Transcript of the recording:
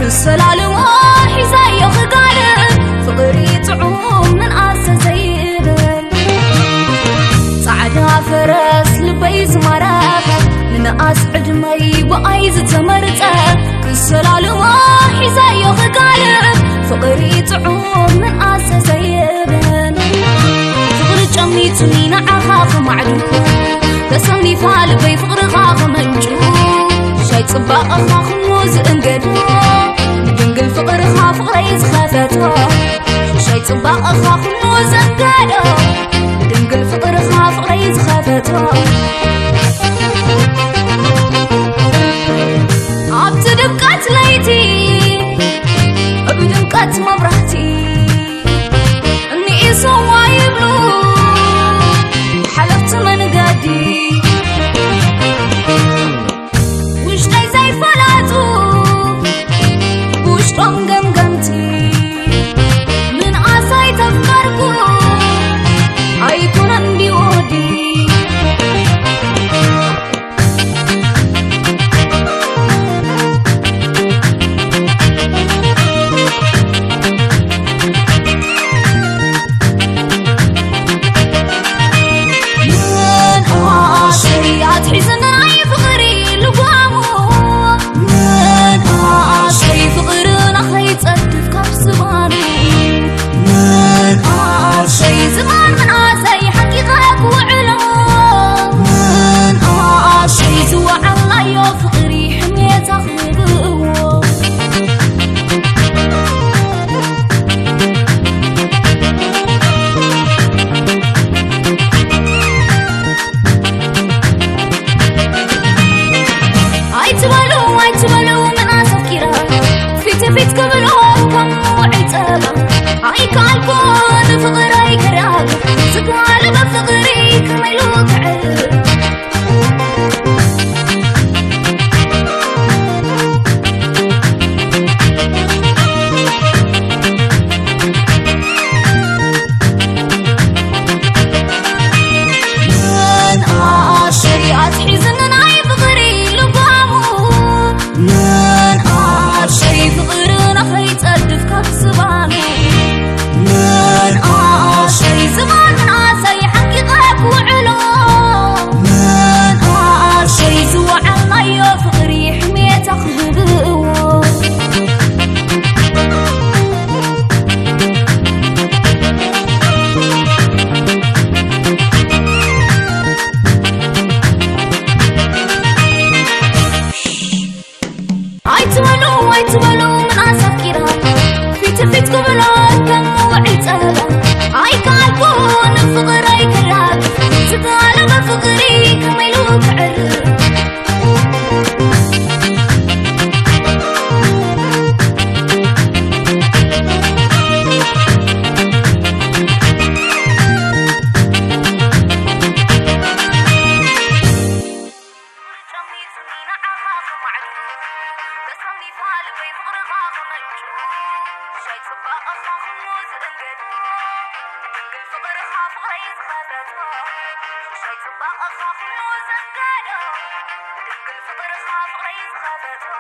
السلالم حزاي خقال فقري طعوم من أساسيب صعدا فرس لبيز مراف من أسعد مي بأيز تمرته السلالم حزاي خقال فقري طعوم من أساسيب فقر جميتني نعخاف معدوكم تسمي فال بي فقر خاف منجو شاي صباق خاف موز انقدو دنقل فقر خاف غريز خافتو شاي صباق خاف موز انقدو دنقل فقر خاف غريز خافتو عبت دبقات ليتي بدمقات مبرحتي اني اسوا يبلو حلفت من قادي وشتاي زي فلاتو وشتم قمقمتي من عصاي تفكركو هيكون عندي ودي صباق خاف موز انقادو دنقل فقر خاف غريز خافتو